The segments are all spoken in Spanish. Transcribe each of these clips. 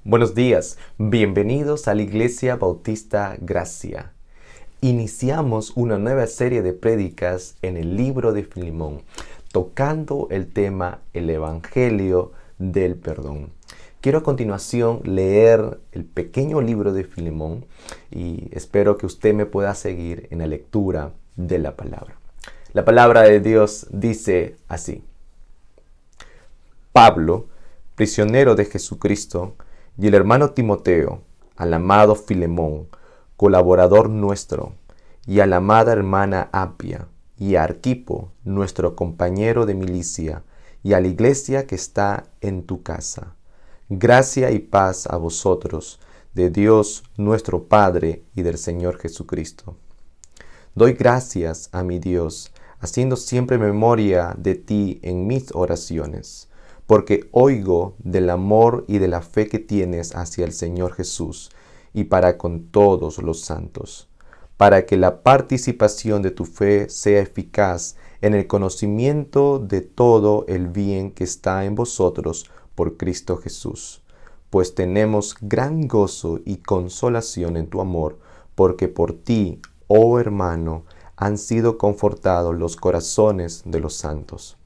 Buenos días, bienvenidos a la Iglesia Bautista Gracia. Iniciamos una nueva serie de prédicas en el libro de Filemón, tocando el tema el Evangelio del Perdón. Quiero a continuación leer el pequeño libro de Filemón y espero que usted me pueda seguir en la lectura de la palabra. La palabra de Dios dice así: Pablo, prisionero de Jesucristo, y el hermano Timoteo, al amado Filemón, colaborador nuestro, y a la amada hermana Apia, y a Arquipo, nuestro compañero de milicia, y a la iglesia que está en tu casa. Gracia y paz a vosotros, de Dios nuestro Padre y del Señor Jesucristo. Doy gracias a mi Dios, haciendo siempre memoria de ti en mis oraciones, porque oigo del amor y de la fe que tienes hacia el Señor Jesús y para con todos los santos, para que la participación de tu fe sea eficaz en el conocimiento de todo el bien que está en vosotros por Cristo Jesús. Pues tenemos gran gozo y consolación en tu amor, porque por ti, oh hermano, han sido confortados los corazones de los santos.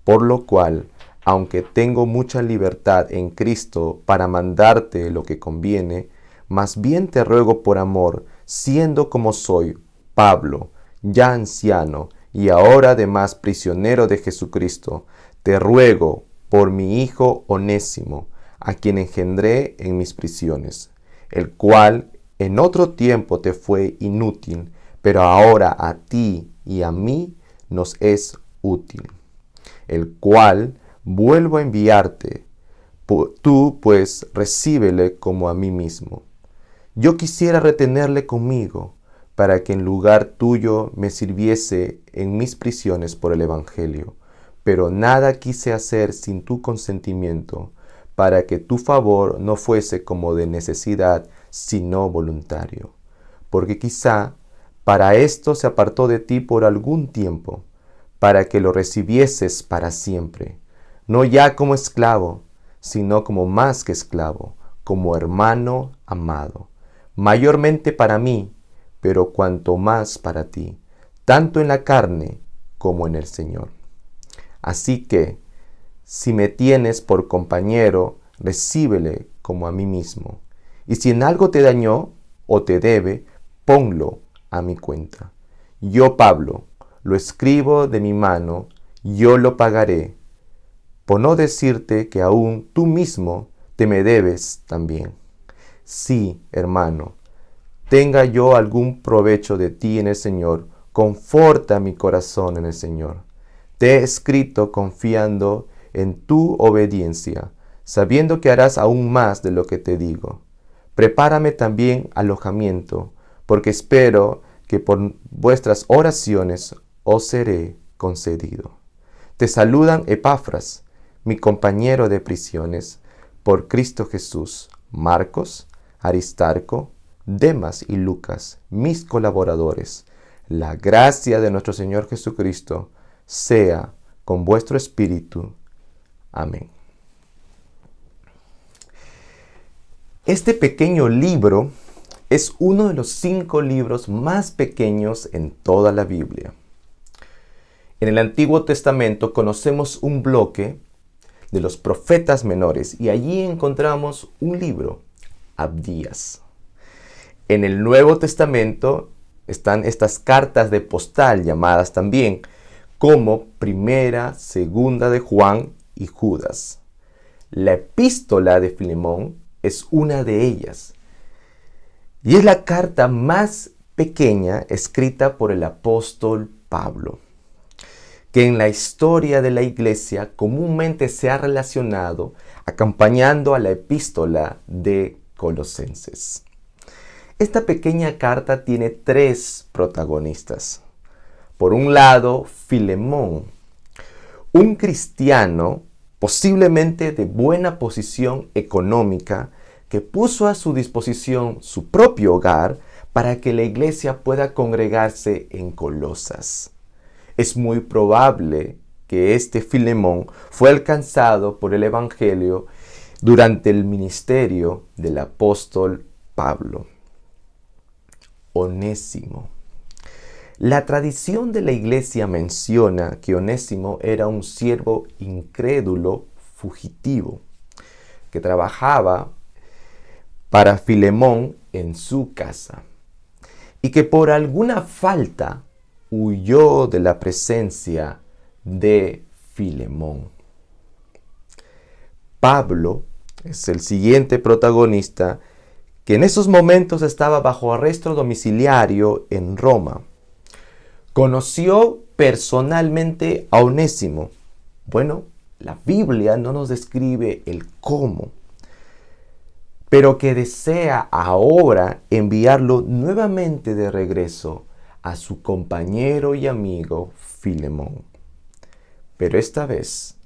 Por lo cual, aunque tengo mucha libertad en Cristo para mandarte lo que conviene, más bien te ruego por amor, siendo como soy, Pablo, ya anciano y ahora además prisionero de Jesucristo, te ruego por mi hijo Onésimo, a quien engendré en mis prisiones, el cual en otro tiempo te fue inútil, pero ahora a ti y a mí nos es útil, el cual vuelvo a enviarte. Tú pues recíbele como a mí mismo. Yo quisiera retenerle conmigo, para que en lugar tuyo me sirviese en mis prisiones por el Evangelio, pero nada quise hacer sin tu consentimiento, para que tu favor no fuese como de necesidad, sino voluntario. Porque quizá para esto se apartó de ti por algún tiempo, para que lo recibieses para siempre, no ya como esclavo, sino como más que esclavo, como hermano amado, mayormente para mí, pero cuanto más para ti, tanto en la carne como en el Señor. Así que, si me tienes por compañero, recíbele como a mí mismo. Y si en algo te dañó o te debe, ponlo a mi cuenta. Yo, Pablo, lo escribo de mi mano, yo lo pagaré, por no decirte que aún tú mismo te me debes también. Sí, hermano, tenga yo algún provecho de ti en el Señor, conforta mi corazón en el Señor. Te he escrito confiando en tu obediencia, sabiendo que harás aún más de lo que te digo. Prepárame también alojamiento, porque espero que por vuestras oraciones os seré concedido. Te saludan Epafras, mi compañero de prisiones, por Cristo Jesús, Marcos, Aristarco, Demas y Lucas, mis colaboradores. La gracia de nuestro Señor Jesucristo sea con vuestro espíritu. Amén. Este pequeño libro es uno de los 5 libros más pequeños en toda la Biblia. En el Antiguo Testamento conocemos un bloque de los profetas menores y allí encontramos un libro, Abdías. En el Nuevo Testamento están estas cartas de postal llamadas también como Primera, Segunda de Juan y Judas. La epístola de Filemón es una de ellas y es la carta más pequeña escrita por el apóstol Pablo, que en la historia de la iglesia comúnmente se ha relacionado acompañando a la epístola de Colosenses. Esta pequeña carta tiene 3 protagonistas. Por un lado, Filemón, un cristiano posiblemente de buena posición económica que puso a su disposición su propio hogar para que la iglesia pueda congregarse en Colosas. Es muy probable que este Filemón fue alcanzado por el Evangelio durante el ministerio del apóstol Pablo. Onésimo. La tradición de la iglesia menciona que Onésimo era un siervo incrédulo fugitivo que trabajaba para Filemón en su casa y que por alguna falta huyó de la presencia de Filemón. Pablo es el siguiente protagonista que en esos momentos estaba bajo arresto domiciliario en Roma. Conoció personalmente a Onésimo. Bueno, la Biblia no nos describe el cómo, pero que desea ahora enviarlo nuevamente de regreso a su compañero y amigo Filemón, pero esta vez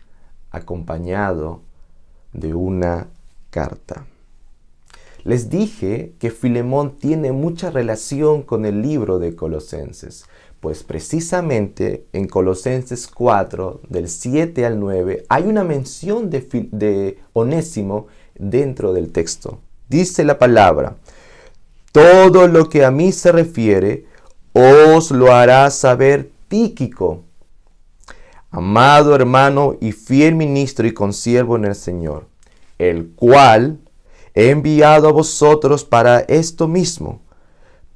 acompañado de una carta. Les dije que Filemón tiene mucha relación con el libro de Colosenses, pues precisamente en Colosenses 4, del 7 al 9, hay una mención de Onésimo dentro del texto. Dice la palabra: todo lo que a mí se refiere, os lo hará saber Tíquico, amado hermano y fiel ministro y consiervo en el Señor, el cual he enviado a vosotros para esto mismo,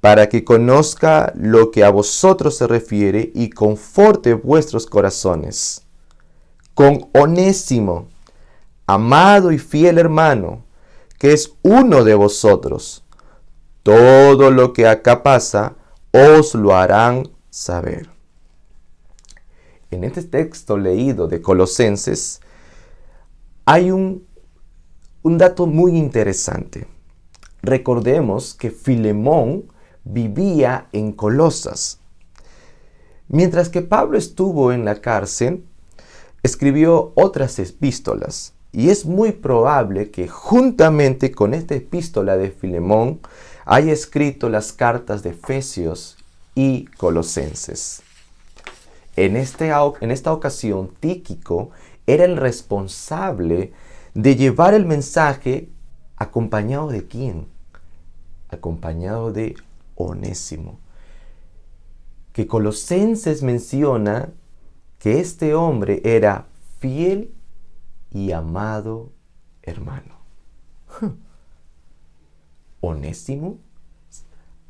para que conozca lo que a vosotros se refiere y conforte vuestros corazones. Con Onésimo, amado y fiel hermano, que es uno de vosotros, todo lo que acá pasa, os lo harán saber. En este texto leído de Colosenses hay un dato muy interesante. Recordemos que Filemón vivía en Colosas. Mientras que Pablo estuvo en la cárcel, escribió otras epístolas. Y es muy probable que juntamente con esta epístola de Filemón haya escrito las cartas de Efesios y Colosenses. En esta ocasión, Tíquico era el responsable de llevar el mensaje. ¿Acompañado de quién? Acompañado de Onésimo. Que Colosenses menciona que este hombre era fiel y amado hermano. Onésimo,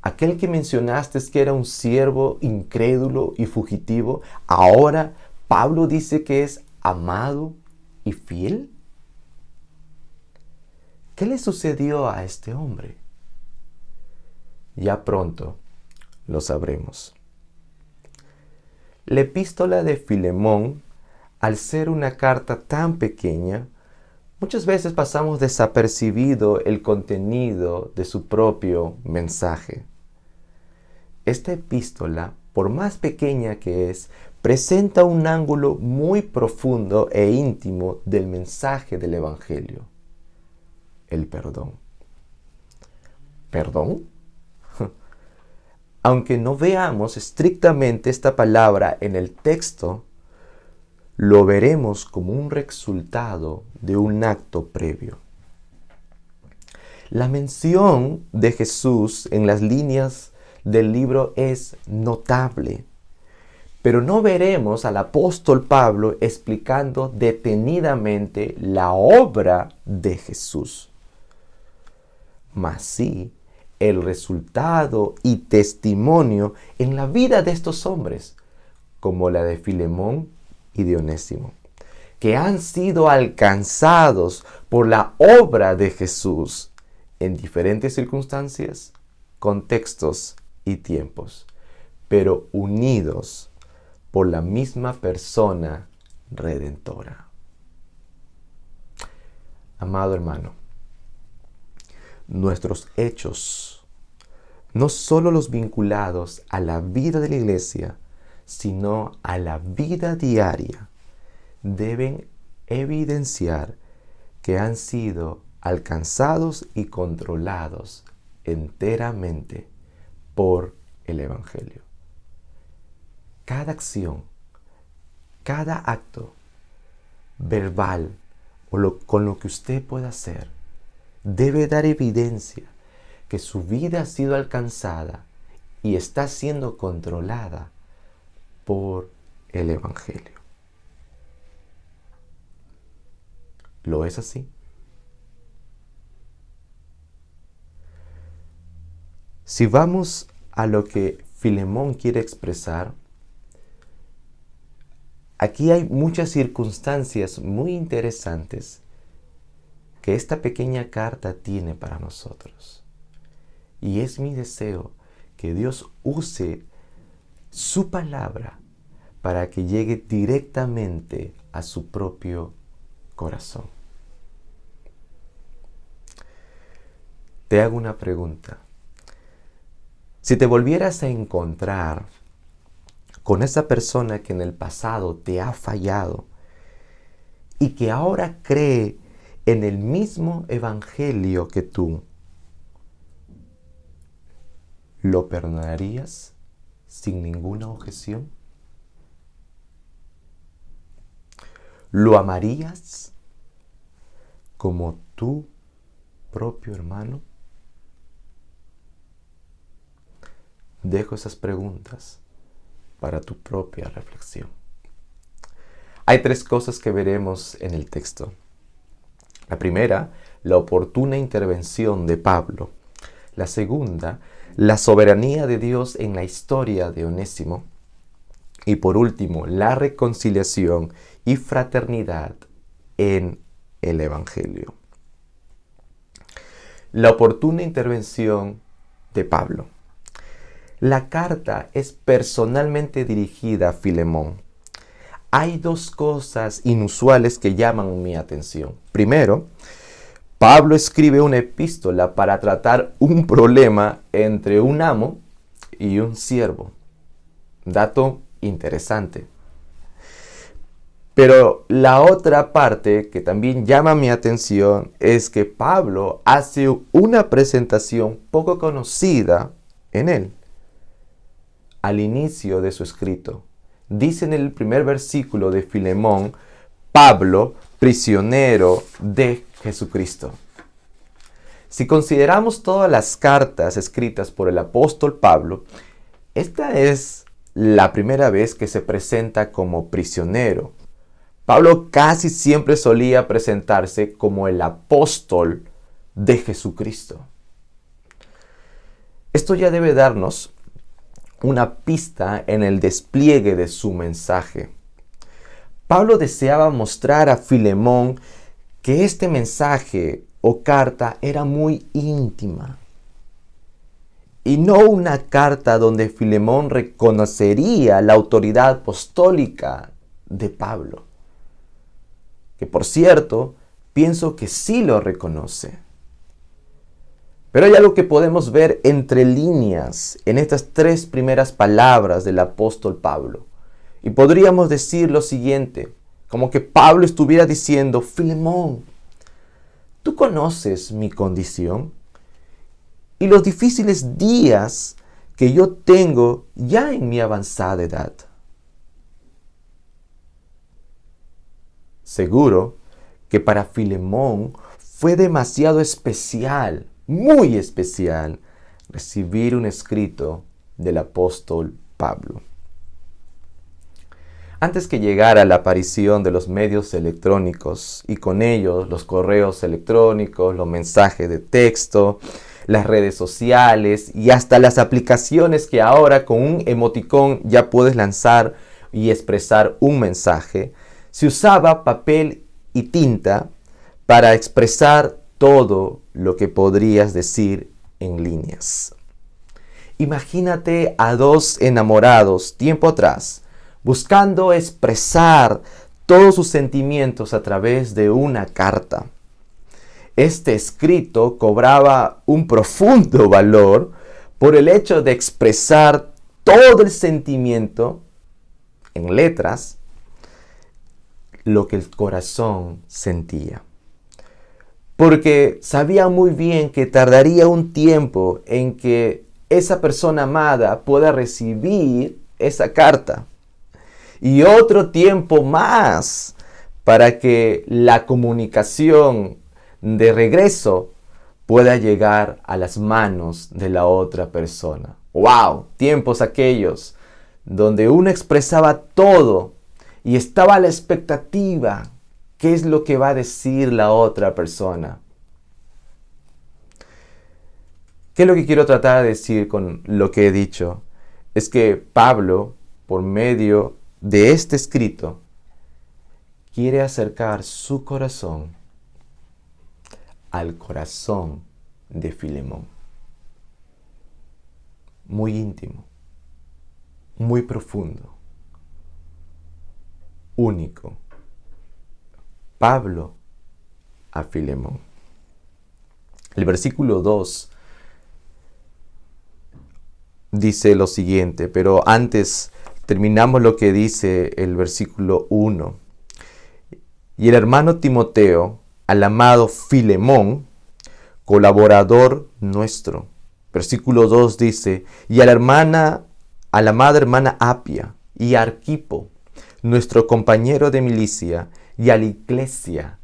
aquel que mencionaste que era un siervo incrédulo y fugitivo, ahora Pablo dice que es amado y fiel. ¿Qué le sucedió a este hombre? Ya pronto lo sabremos. La epístola de Filemón, al ser una carta tan pequeña, muchas veces pasamos desapercibido el contenido de su propio mensaje. Esta epístola, por más pequeña que es, presenta un ángulo muy profundo e íntimo del mensaje del Evangelio: el perdón. ¿Perdón? Aunque no veamos estrictamente esta palabra en el texto, lo veremos como un resultado de un acto previo. La mención de Jesús en las líneas del libro es notable, pero no veremos al apóstol Pablo explicando detenidamente la obra de Jesús. Mas sí, el resultado y testimonio en la vida de estos hombres, como la de Filemón y de Onésimo, que han sido alcanzados por la obra de Jesús en diferentes circunstancias, contextos y tiempos, pero unidos por la misma persona redentora. Amado hermano, nuestros hechos, no solo los vinculados a la vida de la iglesia, sino a la vida diaria, deben evidenciar que han sido alcanzados y controlados enteramente por el Evangelio. Cada acción, cada acto verbal con lo que usted pueda hacer, debe dar evidencia que su vida ha sido alcanzada y está siendo controlada por el Evangelio. ¿Lo es así? Si vamos a lo que Filemón quiere expresar, aquí hay muchas circunstancias muy interesantes que esta pequeña carta tiene para nosotros. Y es mi deseo que Dios use su palabra para que llegue directamente a su propio corazón. Te hago una pregunta. Si te volvieras a encontrar con esa persona que en el pasado te ha fallado y que ahora cree en el mismo evangelio que tú, ¿lo perdonarías sin ninguna objeción? ¿Lo amarías como tu propio hermano? Dejo esas preguntas para tu propia reflexión. Hay 3 cosas que veremos en el texto. La primera, la oportuna intervención de Pablo. La segunda, la soberanía de Dios en la historia de Onésimo. Y por último, la reconciliación y fraternidad en el Evangelio. La oportuna intervención de Pablo. La carta es personalmente dirigida a Filemón. Hay 2 cosas inusuales que llaman mi atención. Primero, Pablo escribe una epístola para tratar un problema entre un amo y un siervo. Dato interesante. Pero la otra parte que también llama mi atención es que Pablo hace una presentación poco conocida en él. Al inicio de su escrito, dice en el primer versículo de Filemón, Pablo, prisionero de Jesucristo. Si consideramos todas las cartas escritas por el apóstol Pablo, esta es la primera vez que se presenta como prisionero. Pablo casi siempre solía presentarse como el apóstol de Jesucristo. Esto ya debe darnos una pista en el despliegue de su mensaje. Pablo deseaba mostrar a Filemón que este mensaje o carta era muy íntima y no una carta donde Filemón reconocería la autoridad apostólica de Pablo, que por cierto, pienso que sí lo reconoce. Pero hay algo que podemos ver entre líneas en estas 3 primeras palabras del apóstol Pablo. Y podríamos decir lo siguiente, como que Pablo estuviera diciendo, Filemón, ¿tú conoces mi condición? Y los difíciles días que yo tengo ya en mi avanzada edad. Seguro que para Filemón fue demasiado especial, muy especial, recibir un escrito del apóstol Pablo. Antes que llegara la aparición de los medios electrónicos y con ellos los correos electrónicos, los mensajes de texto, las redes sociales y hasta las aplicaciones que ahora con un emoticón ya puedes lanzar y expresar un mensaje, se usaba papel y tinta para expresar todo lo que podrías decir en líneas. Imagínate a 2 enamorados tiempo atrás, buscando expresar todos sus sentimientos a través de una carta. Este escrito cobraba un profundo valor por el hecho de expresar todo el sentimiento en letras, lo que el corazón sentía. Porque sabía muy bien que tardaría un tiempo en que esa persona amada pueda recibir esa carta. Y otro tiempo más para que la comunicación de regreso pueda llegar a las manos de la otra persona. ¡Wow! Tiempos aquellos donde uno expresaba todo y estaba a la expectativa. ¿Qué es lo que va a decir la otra persona? ¿Qué es lo que quiero tratar de decir con lo que he dicho? Es que Pablo, por medio de este escrito, quiere acercar su corazón al corazón de Filemón. Muy íntimo, muy profundo, único. Pablo a Filemón. El versículo 2 dice lo siguiente, pero antes terminamos lo que dice el versículo 1. Y el hermano Timoteo, al amado Filemón, colaborador nuestro. Versículo 2 dice, y a la amada hermana Apia y a Arquipo, nuestro compañero de milicia, y a la iglesia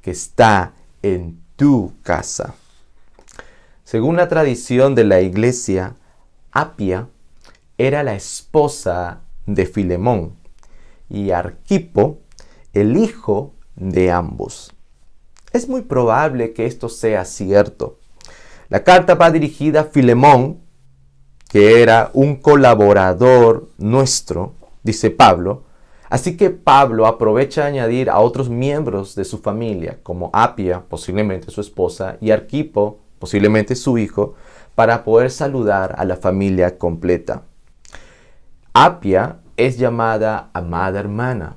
que está en tu casa. Según la tradición de la iglesia, Apia era la esposa de Filemón y Arquipo el hijo de ambos. Es muy probable que esto sea cierto. La carta va dirigida a Filemón, que era un colaborador nuestro, dice Pablo. Así que Pablo aprovecha a añadir a otros miembros de su familia, como Apia, posiblemente su esposa, y Arquipo, posiblemente su hijo, para poder saludar a la familia completa. Apia es llamada amada hermana.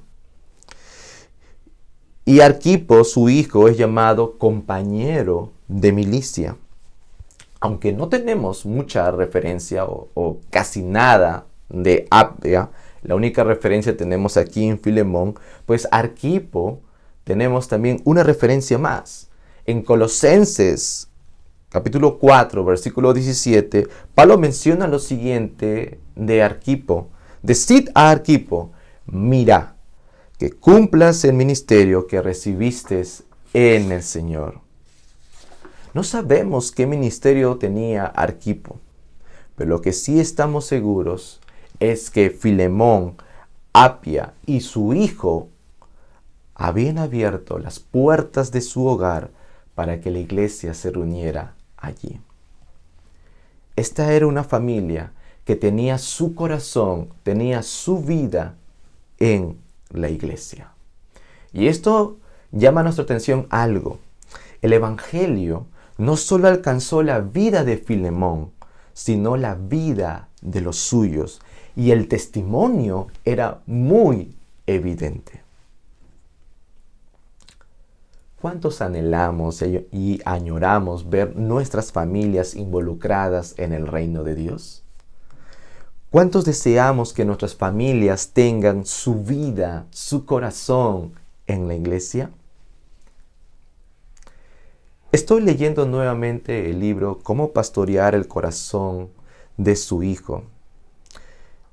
Y Arquipo, su hijo, es llamado compañero de milicia. Aunque no tenemos mucha referencia o casi nada de Apia, la única referencia tenemos aquí en Filemón, pues Arquipo tenemos también una referencia más. En Colosenses capítulo 4, versículo 17, Pablo menciona lo siguiente de Arquipo. Decid a Arquipo, mira, que cumplas el ministerio que recibiste en el Señor. No sabemos qué ministerio tenía Arquipo, pero lo que sí estamos seguros es que Filemón, Apia y su hijo habían abierto las puertas de su hogar para que la iglesia se reuniera allí. Esta era una familia que tenía su corazón, tenía su vida en la iglesia. Y esto llama nuestra atención algo. El evangelio no solo alcanzó la vida de Filemón, sino la vida de los suyos. Y el testimonio era muy evidente. ¿Cuántos anhelamos y añoramos ver nuestras familias involucradas en el reino de Dios? ¿Cuántos deseamos que nuestras familias tengan su vida, su corazón en la iglesia? Estoy leyendo nuevamente el libro Cómo pastorear el corazón de su hijo.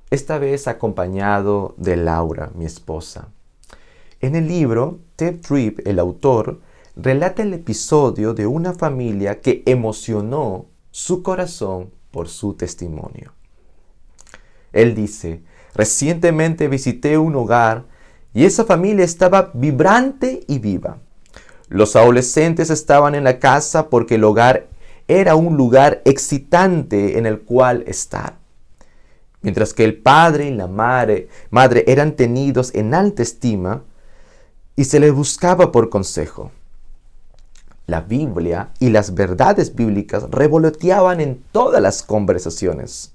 Esta vez acompañado de Laura, mi esposa. En el libro, Ted Tripp, el autor, relata el episodio de una familia que emocionó su corazón por su testimonio. Él dice, recientemente visité un hogar y esa familia estaba vibrante y viva. Los adolescentes estaban en la casa porque el hogar era un lugar excitante en el cual estar. Mientras que el padre y la madre eran tenidos en alta estima y se les buscaba por consejo. La Biblia y las verdades bíblicas revoloteaban en todas las conversaciones.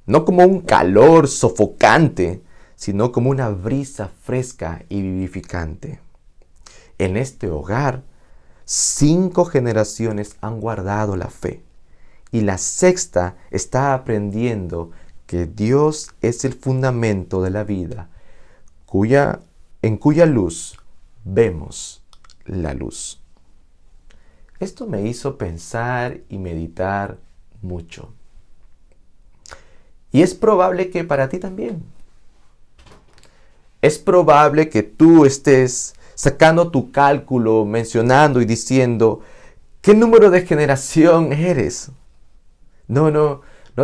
No como un calor sofocante, sino como una brisa fresca y vivificante. En este hogar, 5 generaciones han guardado la fe y la sexta está aprendiendo que Dios es el fundamento de la vida, en cuya luz vemos la luz. Esto me hizo pensar y meditar mucho. Y es probable que para ti también. Es probable que tú estés sacando tu cálculo, mencionando y diciendo, ¿qué número de generación eres? No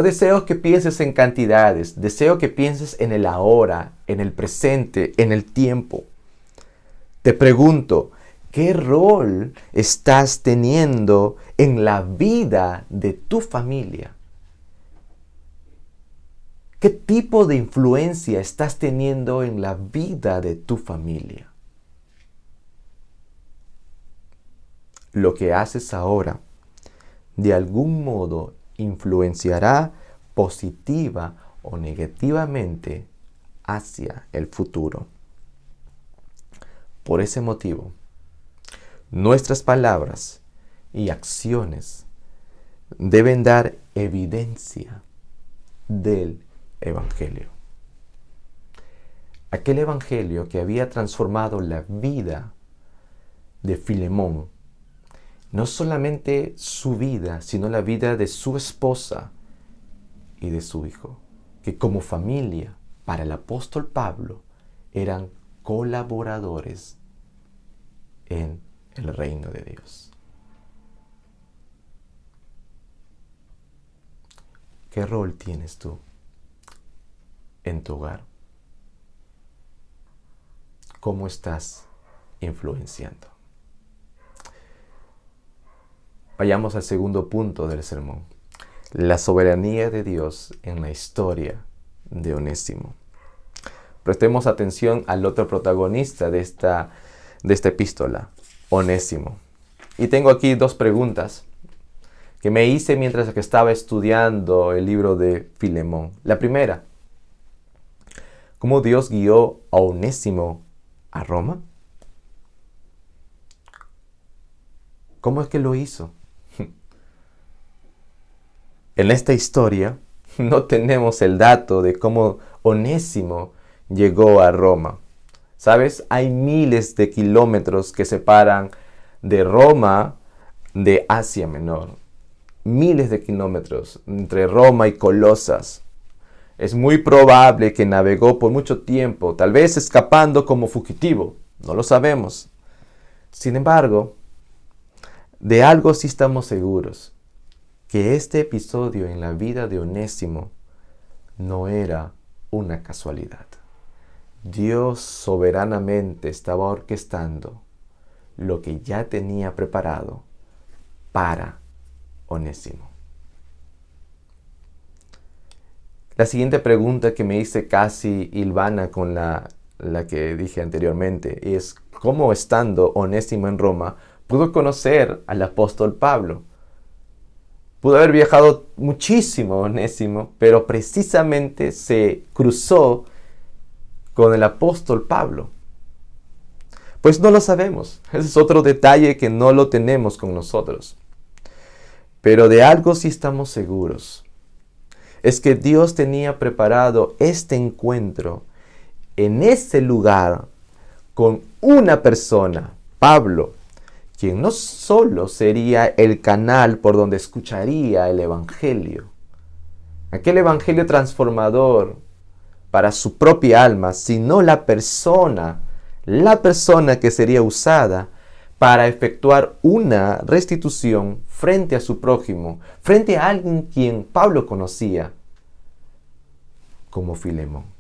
deseo que pienses en cantidades, deseo que pienses en el ahora, en el presente, en el tiempo. Te pregunto, ¿qué rol estás teniendo en la vida de tu familia? ¿Qué tipo de influencia estás teniendo en la vida de tu familia? Lo que haces ahora, de algún modo, influenciará positiva o negativamente hacia el futuro. Por ese motivo, nuestras palabras y acciones deben dar evidencia del Evangelio. Aquel Evangelio que había transformado la vida de Filemón, no solamente su vida, sino la vida de su esposa y de su hijo, que como familia, para el apóstol Pablo, eran colaboradores en el reino de Dios. ¿Qué rol tienes tú en tu hogar? ¿Cómo estás influenciando? Vayamos al segundo punto del sermón. La soberanía de Dios en la historia de Onésimo. Prestemos atención al otro protagonista de esta epístola, Onésimo. Y tengo aquí dos preguntas que me hice mientras que estaba estudiando el libro de Filemón. La primera, ¿cómo Dios guió a Onésimo a Roma? ¿Cómo es que lo hizo? En esta historia no tenemos el dato de cómo Onésimo llegó a Roma. ¿Sabes? Hay miles de kilómetros que separan de Roma de Asia Menor. Miles de kilómetros entre Roma y Colosas. Es muy probable que navegó por mucho tiempo, tal vez escapando como fugitivo. No lo sabemos. Sin embargo, de algo sí estamos seguros. Que este episodio en la vida de Onésimo no era una casualidad. Dios soberanamente estaba orquestando lo que ya tenía preparado para Onésimo. La siguiente pregunta que me hice casi hilvana con la que dije anteriormente es ¿cómo estando Onésimo en Roma pudo conocer al apóstol Pablo? Pudo haber viajado muchísimo Onésimo, pero precisamente se cruzó con el apóstol Pablo. Pues no lo sabemos. Ese es otro detalle que no lo tenemos con nosotros. Pero de algo sí estamos seguros. Es que Dios tenía preparado este encuentro en ese lugar con una persona, Pablo, quien no solo sería el canal por donde escucharía el Evangelio, aquel Evangelio transformador para su propia alma, sino la persona que sería usada para efectuar una restitución frente a su prójimo, frente a alguien quien Pablo conocía como Filemón.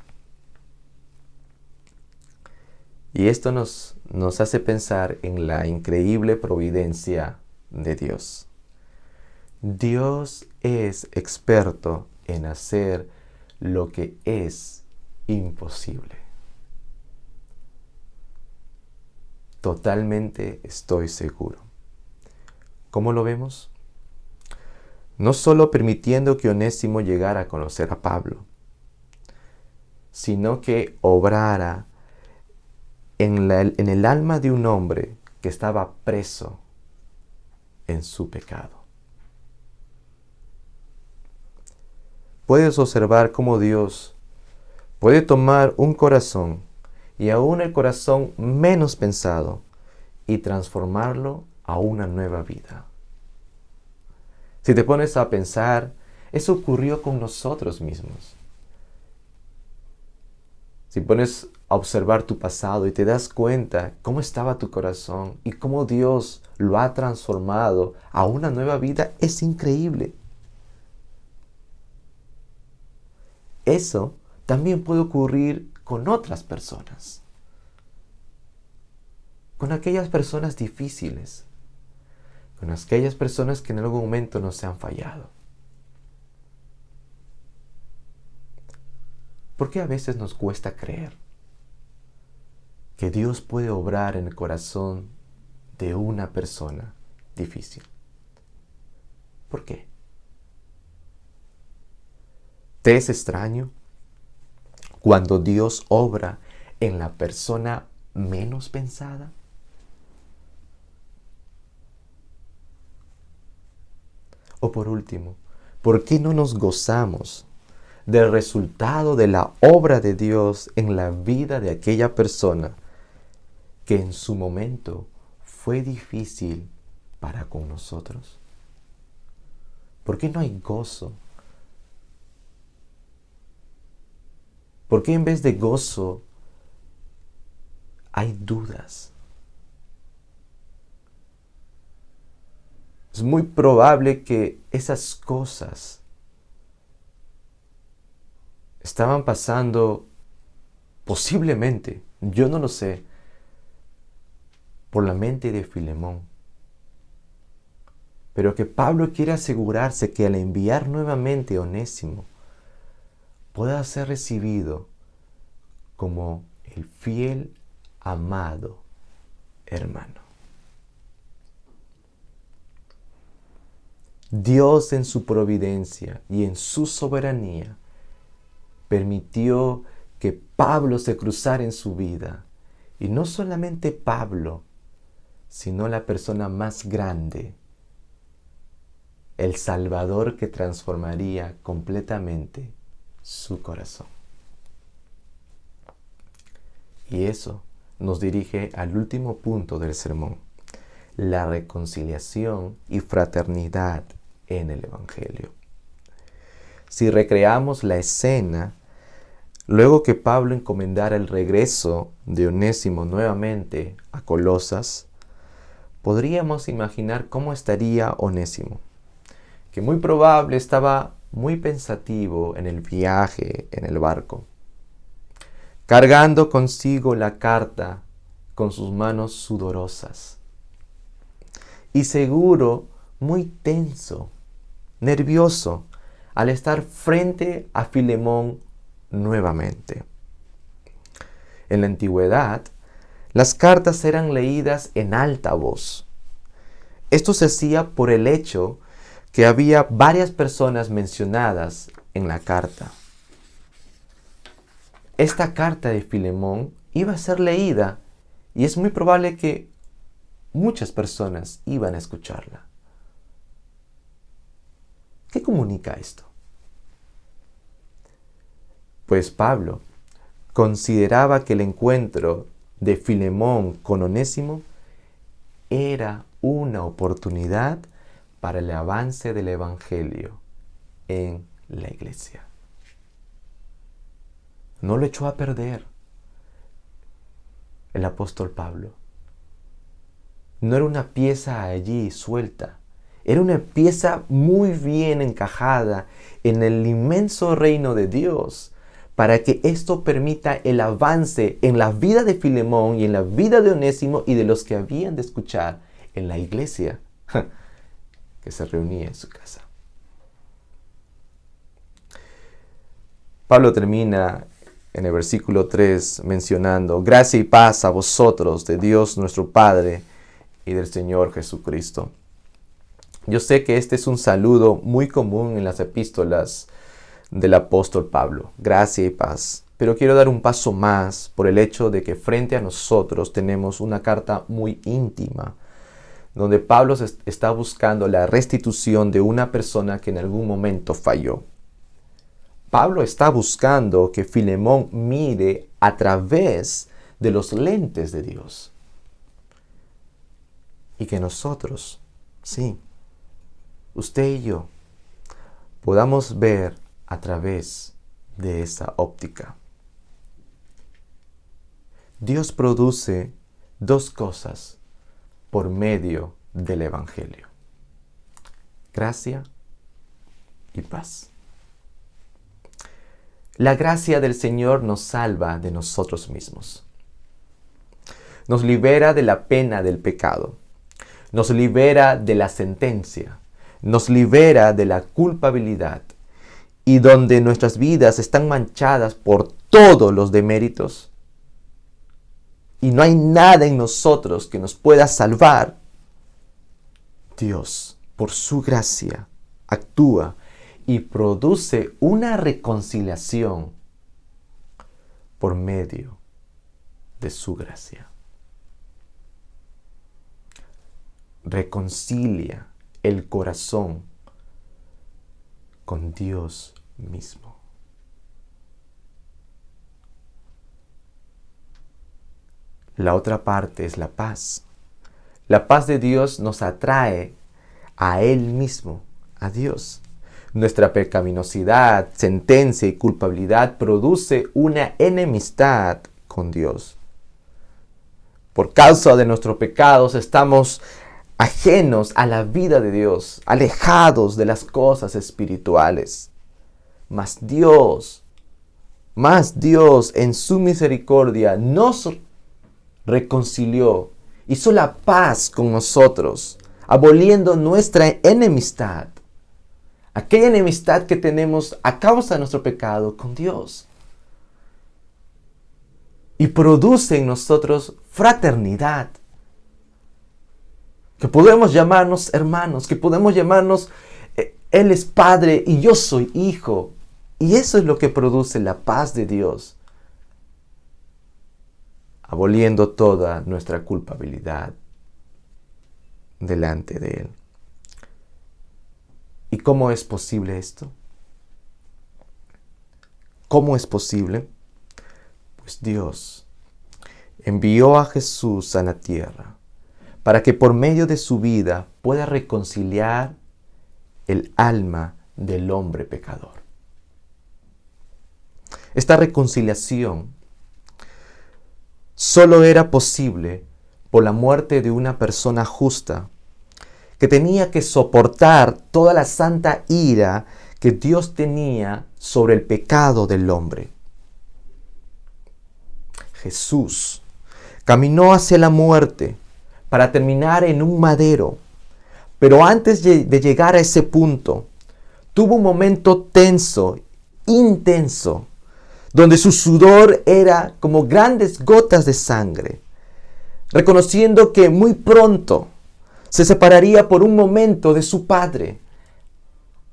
Y esto nos hace pensar en la increíble providencia de Dios. Dios es experto en hacer lo que es imposible. Totalmente estoy seguro. ¿Cómo lo vemos? No solo permitiendo que Onésimo llegara a conocer a Pablo, sino que obrara en el alma de un hombre que estaba preso en su pecado. Puedes observar cómo Dios puede tomar un corazón y aún el corazón menos pensado y transformarlo a una nueva vida. Si te pones a pensar, eso ocurrió con nosotros mismos. Si pones a observar tu pasado y te das cuenta cómo estaba tu corazón y cómo Dios lo ha transformado a una nueva vida, es increíble. Eso también puede ocurrir con otras personas, con aquellas personas difíciles, con aquellas personas que en algún momento nos han fallado. ¿Por qué a veces nos cuesta creer que Dios puede obrar en el corazón de una persona difícil? ¿Por qué? ¿Te es extraño cuando Dios obra en la persona menos pensada? O por último, ¿por qué no nos gozamos del resultado de la obra de Dios en la vida de aquella persona que en su momento fue difícil para con nosotros? ¿Por qué no hay gozo? ¿Por qué en vez de gozo hay dudas? Es muy probable que esas cosas estaban pasando posiblemente, yo no lo sé, por la mente de Filemón. Pero que Pablo quiere asegurarse que al enviar nuevamente a Onésimo pueda ser recibido como el fiel, amado hermano. Dios en su providencia y en su soberanía permitió que Pablo se cruzara en su vida. Y no solamente Pablo, sino la persona más grande, el Salvador que transformaría completamente su corazón. Y eso nos dirige al último punto del sermón: la reconciliación y fraternidad en el Evangelio. Si recreamos la escena, luego que Pablo encomendara el regreso de Onésimo nuevamente a Colosas, podríamos imaginar cómo estaría Onésimo, que muy probable estaba muy pensativo en el viaje en el barco, cargando consigo la carta con sus manos sudorosas y seguro muy tenso, nervioso, al estar frente a Filemón nuevamente. En la antigüedad, las cartas eran leídas en alta voz. Esto se hacía por el hecho que había varias personas mencionadas en la carta. Esta carta de Filemón iba a ser leída y es muy probable que muchas personas iban a escucharla. ¿Qué comunica esto? Pues Pablo consideraba que el encuentro de Filemón con Onésimo era una oportunidad para el avance del Evangelio en la iglesia. No lo echó a perder el apóstol Pablo. No era una pieza allí suelta. Era una pieza muy bien encajada en el inmenso reino de Dios, para que esto permita el avance en la vida de Filemón y en la vida de Onésimo y de los que habían de escuchar en la iglesia que se reunía en su casa. Pablo termina en el versículo 3 mencionando: gracia y paz a vosotros de Dios nuestro Padre y del Señor Jesucristo. Yo sé que este es un saludo muy común en las epístolas del apóstol Pablo, gracia y paz. Pero quiero dar un paso más por el hecho de que frente a nosotros tenemos una carta muy íntima, donde Pablo está buscando la restitución de una persona que en algún momento falló. Pablo está buscando que Filemón mire a través de los lentes de Dios. Y que nosotros, sí, usted y yo, podamos ver a través de esa óptica. Dios produce dos cosas por medio del Evangelio: gracia y paz. La gracia del Señor nos salva de nosotros mismos. Nos libera de la pena del pecado. Nos libera de la sentencia. Nos libera de la culpabilidad. Y donde nuestras vidas están manchadas por todos los deméritos y no hay nada en nosotros que nos pueda salvar, Dios, por su gracia, actúa y produce una reconciliación por medio de su gracia. Reconcilia el corazón con Dios mismo. La otra parte es la paz. La paz de Dios nos atrae a Él mismo, a Dios. Nuestra pecaminosidad, sentencia y culpabilidad produce una enemistad con Dios. Por causa de nuestros pecados estamos ajenos a la vida de Dios, alejados de las cosas espirituales. Mas Dios, en su misericordia, nos reconcilió, hizo la paz con nosotros, aboliendo nuestra enemistad. Aquella enemistad que tenemos a causa de nuestro pecado con Dios. Y produce en nosotros fraternidad. Que podemos llamarnos hermanos, que podemos llamarnos Él es Padre y yo soy Hijo. Y eso es lo que produce la paz de Dios, aboliendo toda nuestra culpabilidad delante de Él. ¿Y cómo es posible esto? ¿Cómo es posible? Pues Dios envió a Jesús a la tierra para que por medio de su vida pueda reconciliar el alma del hombre pecador. Esta reconciliación solo era posible por la muerte de una persona justa que tenía que soportar toda la santa ira que Dios tenía sobre el pecado del hombre. Jesús caminó hacia la muerte para terminar en un madero, pero antes de llegar a ese punto, tuvo un momento tenso, intenso, donde su sudor era como grandes gotas de sangre, reconociendo que muy pronto se separaría por un momento de su Padre,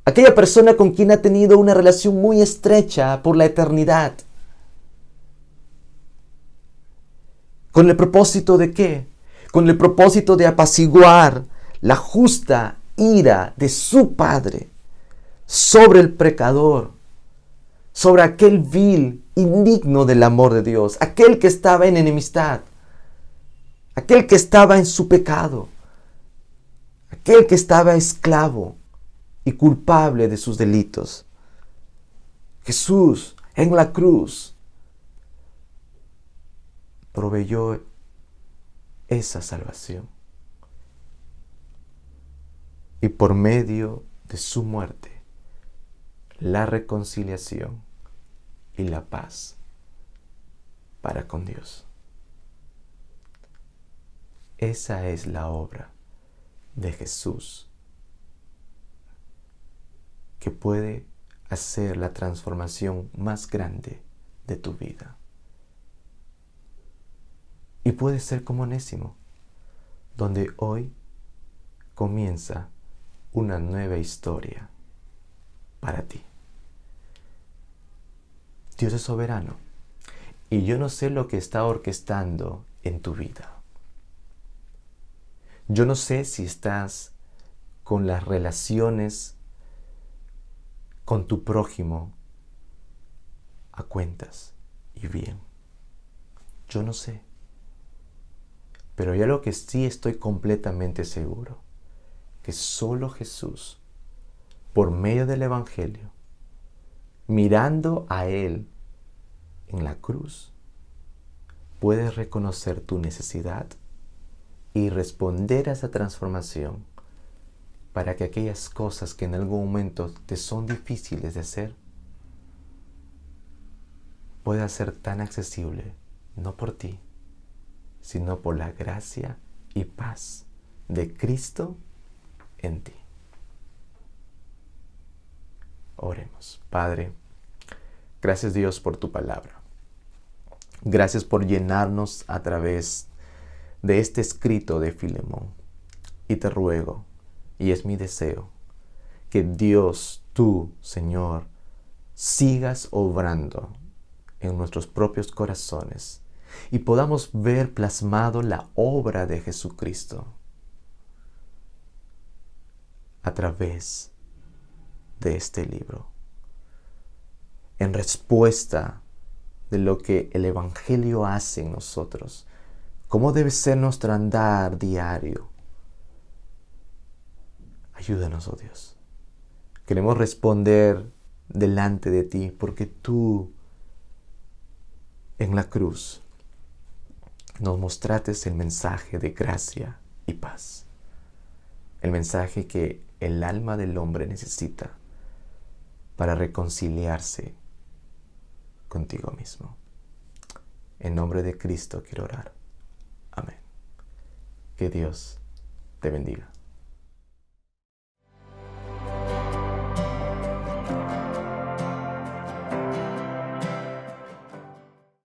aquella persona con quien ha tenido una relación muy estrecha por la eternidad. ¿Con el propósito de qué? Con el propósito de apaciguar la justa ira de su Padre sobre el pecador, sobre aquel vil, indigno del amor de Dios, aquel que estaba en enemistad, aquel que estaba en su pecado, aquel que estaba esclavo y culpable de sus delitos. Jesús en la cruz proveyó esa salvación. Y por medio de su muerte, la reconciliación y la paz para con Dios. Esa es la obra de Jesús que puede hacer la transformación más grande de tu vida. Y puede ser como Onésimo, donde hoy comienza una nueva historia para ti. Dios es soberano y yo no sé lo que está orquestando en tu vida. Yo no sé si estás con las relaciones con tu prójimo a cuentas y bien. Yo no sé. Pero yo lo que sí estoy completamente seguro, que solo Jesús, por medio del Evangelio, mirando a Él en la cruz, puedes reconocer tu necesidad y responder a esa transformación para que aquellas cosas que en algún momento te son difíciles de hacer pueda ser tan accesible, no por ti, sino por la gracia y paz de Cristo en ti. Oremos. Padre, gracias Dios por tu palabra. Gracias por llenarnos a través de este escrito de Filemón. Y te ruego, y es mi deseo, que Dios, tú, Señor, sigas obrando en nuestros propios corazones y podamos ver plasmado la obra de Jesucristo a través de este libro, en respuesta de lo que el Evangelio hace en nosotros, cómo debe ser nuestro andar diario. Ayúdanos, oh Dios. Queremos responder delante de ti porque tú en la cruz nos mostraste el mensaje de gracia y paz. El mensaje que el alma del hombre necesita para reconciliarse contigo mismo. En nombre de Cristo quiero orar. Amén. Que Dios te bendiga.